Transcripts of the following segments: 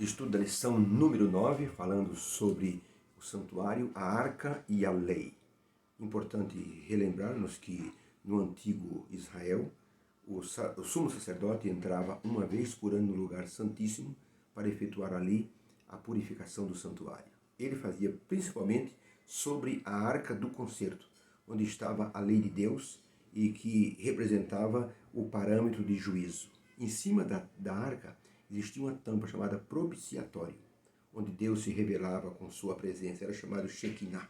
Estudo da lição número 9, falando sobre o santuário, a arca e a lei. Importante relembrarmos que no antigo Israel, o sumo sacerdote entrava uma vez por ano no lugar santíssimo para efetuar ali a purificação do santuário. Ele fazia principalmente sobre a arca do concerto, onde estava a lei de Deus e que representava o parâmetro de juízo. Em cima da arca existia uma tampa chamada propiciatório, onde Deus se revelava com sua presença, era chamado Shekinah,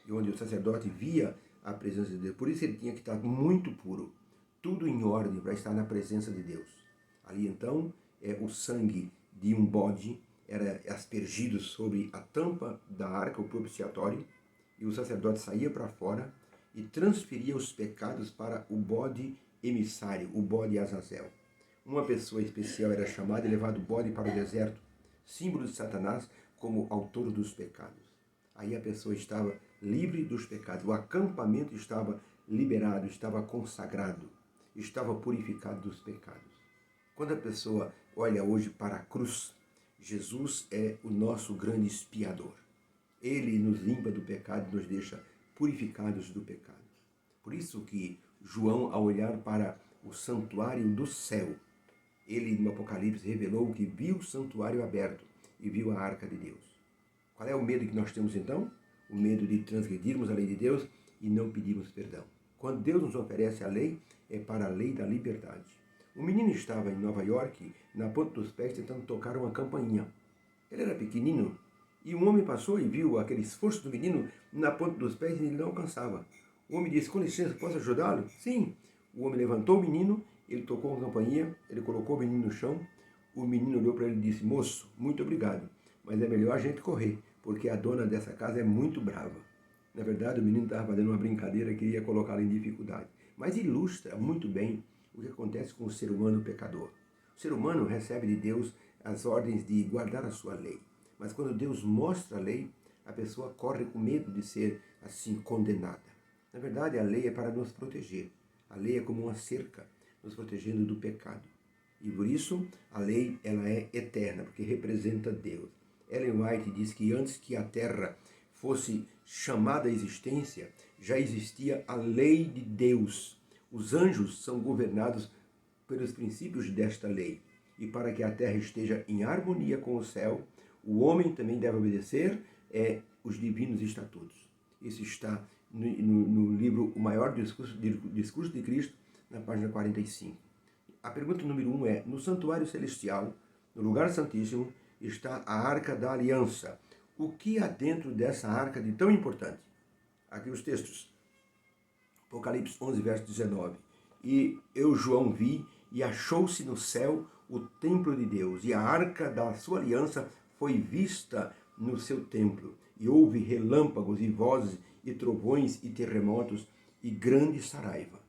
e onde o sacerdote via a presença de Deus. Por isso ele tinha que estar muito puro, tudo em ordem para estar na presença de Deus. Ali então, o sangue de um bode era aspergido sobre a tampa da arca, o propiciatório, e o sacerdote saía para fora e transferia os pecados para o bode emissário, o bode Azazel. Uma pessoa especial era chamada e levado o bode para o deserto, símbolo de Satanás como autor dos pecados. Aí a pessoa estava livre dos pecados, o acampamento estava liberado, estava consagrado, estava purificado dos pecados. Quando a pessoa olha hoje para a cruz, Jesus é o nosso grande expiador. Ele nos limpa do pecado e nos deixa purificados do pecado. Por isso que João, ao olhar para o santuário do céu, ele no Apocalipse revelou que viu o santuário aberto e viu a arca de Deus. Qual é o medo que nós temos então? O medo de transgredirmos a lei de Deus e não pedirmos perdão. Quando Deus nos oferece a lei, é para a lei da liberdade. Um menino estava em Nova York, na ponta dos pés, tentando tocar uma campainha. Ele era pequenino e um homem passou e viu aquele esforço do menino na ponta dos pés e ele não alcançava. O homem disse: com licença, posso ajudá-lo? Sim. O homem levantou o menino, ele tocou a campainha, ele colocou o menino no chão. O menino olhou para ele e disse: moço, muito obrigado, mas é melhor a gente correr, porque a dona dessa casa é muito brava. Na verdade, o menino estava fazendo uma brincadeira que ia colocá-lo em dificuldade. Mas ilustra muito bem o que acontece com o ser humano pecador. O ser humano recebe de Deus as ordens de guardar a sua lei. Mas quando Deus mostra a lei, a pessoa corre com medo de ser assim condenada. Na verdade, a lei é para nos proteger. A lei é como uma cerca, nos protegendo do pecado. E por isso, a lei ela é eterna, porque representa Deus. Ellen White diz que antes que a terra fosse chamada à existência, já existia a lei de Deus. Os anjos são governados pelos princípios desta lei. E para que a terra esteja em harmonia com o céu, o homem também deve obedecer os divinos estatutos. Isso está no livro O Maior Discurso de Cristo, na página 45. A pergunta número 1 é: no santuário celestial, no lugar santíssimo, está a Arca da Aliança. O que há dentro dessa arca de tão importante? Aqui os textos. Apocalipse 11, verso 19. E eu, João, vi, e achou-se no céu o templo de Deus, e a arca da sua aliança foi vista no seu templo. E houve relâmpagos e vozes, e trovões, e terremotos, e grande saraiva,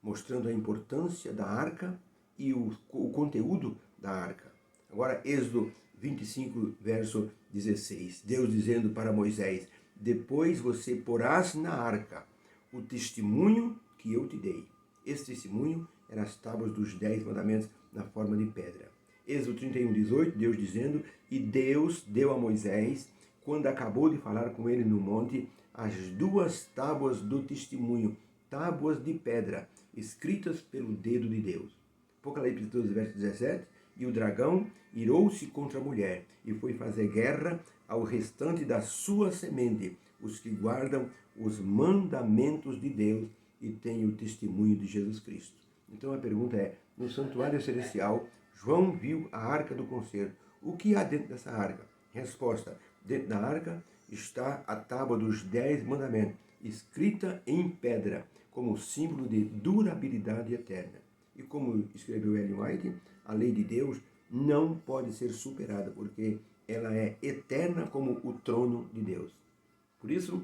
mostrando a importância da arca e o conteúdo da arca. Agora, Êxodo 25, verso 16. Deus dizendo para Moisés: depois você porás na arca o testemunho que eu te dei. Esse testemunho eram as tábuas dos 10 mandamentos na forma de pedra. Êxodo 31, 18, Deus dizendo: e Deus deu a Moisés, quando acabou de falar com ele no monte, as 2 tábuas do testemunho, tábuas de pedra, escritas pelo dedo de Deus. Apocalipse 12, verso 17. E o dragão irou-se contra a mulher e foi fazer guerra ao restante da sua semente, os que guardam os mandamentos de Deus e têm o testemunho de Jesus Cristo. Então a pergunta é: no santuário celestial, João viu a arca do concerto. O que há dentro dessa arca? Resposta: dentro da arca está a tábua dos 10 mandamentos, escrita em pedra, como símbolo de durabilidade eterna. E como escreveu Ellen White, a lei de Deus não pode ser superada, porque ela é eterna como o trono de Deus. Por isso,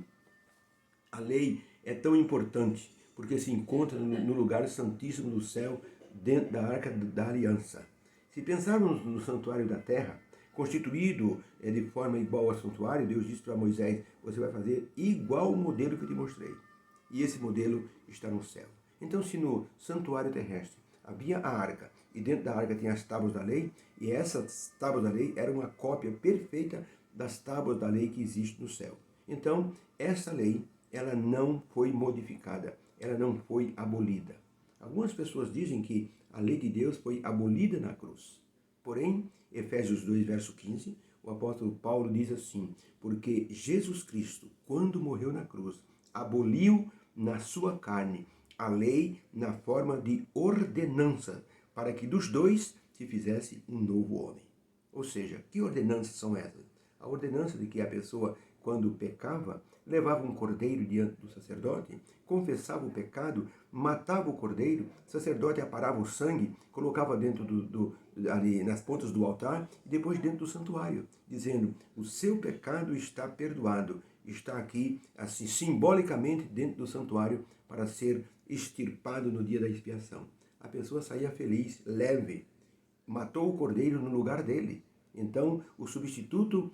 a lei é tão importante, porque se encontra no lugar santíssimo do céu, dentro da arca da aliança. Se pensarmos no santuário da terra, constituído de forma igual ao santuário, Deus disse para Moisés: você vai fazer igual o modelo que eu te mostrei. E esse modelo está no céu. Então, se no santuário terrestre havia a arca e dentro da arca tinha as tábuas da lei, e essas tábuas da lei eram uma cópia perfeita das tábuas da lei que existe no céu. Então, essa lei, ela não foi modificada, ela não foi abolida. Algumas pessoas dizem que a lei de Deus foi abolida na cruz. Porém, Efésios 2, verso 15, o apóstolo Paulo diz assim: porque Jesus Cristo, quando morreu na cruz, aboliu na sua carne a lei na forma de ordenança, para que dos dois se fizesse um novo homem. Ou seja, que ordenanças são essas? A ordenança de que a pessoa, quando pecava, levava um cordeiro diante do sacerdote, confessava o pecado, matava o cordeiro, o sacerdote aparava o sangue, colocava dentro ali nas pontas do altar e depois dentro do santuário, dizendo: o seu pecado está perdoado, está aqui, assim, simbolicamente dentro do santuário para ser extirpado no dia da expiação. A pessoa saía feliz, leve, matou o cordeiro no lugar dele. Então, o substituto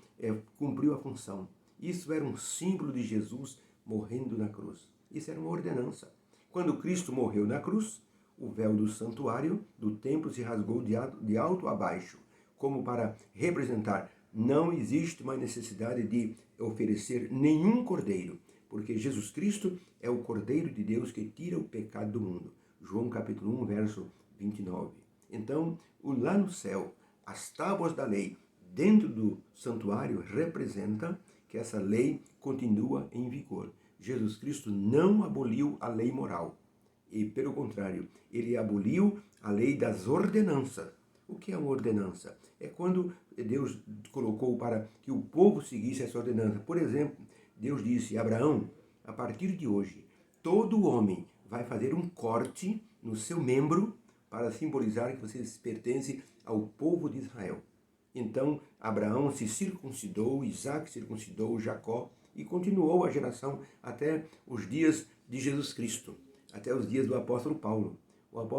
cumpriu a função. Isso era um símbolo de Jesus morrendo na cruz. Isso era uma ordenança. Quando Cristo morreu na cruz, o véu do santuário, do templo, se rasgou de alto a baixo, como para representar: não existe mais necessidade de oferecer nenhum cordeiro, porque Jesus Cristo é o Cordeiro de Deus que tira o pecado do mundo. João capítulo 1, verso 29. Então, lá no céu, as tábuas da lei dentro do santuário representam que essa lei continua em vigor. Jesus Cristo não aboliu a lei moral. E, pelo contrário, ele aboliu a lei das ordenanças. O que é uma ordenança? É quando Deus colocou para que o povo seguisse essa ordenança. Por exemplo, Deus disse a Abraão: a partir de hoje, todo homem vai fazer um corte no seu membro para simbolizar que você pertence ao povo de Israel. Então, Abraão se circuncidou, Isaac circuncidou, Jacó, e continuou a geração até os dias de Jesus Cristo, até os dias do apóstolo Paulo. O apóstolo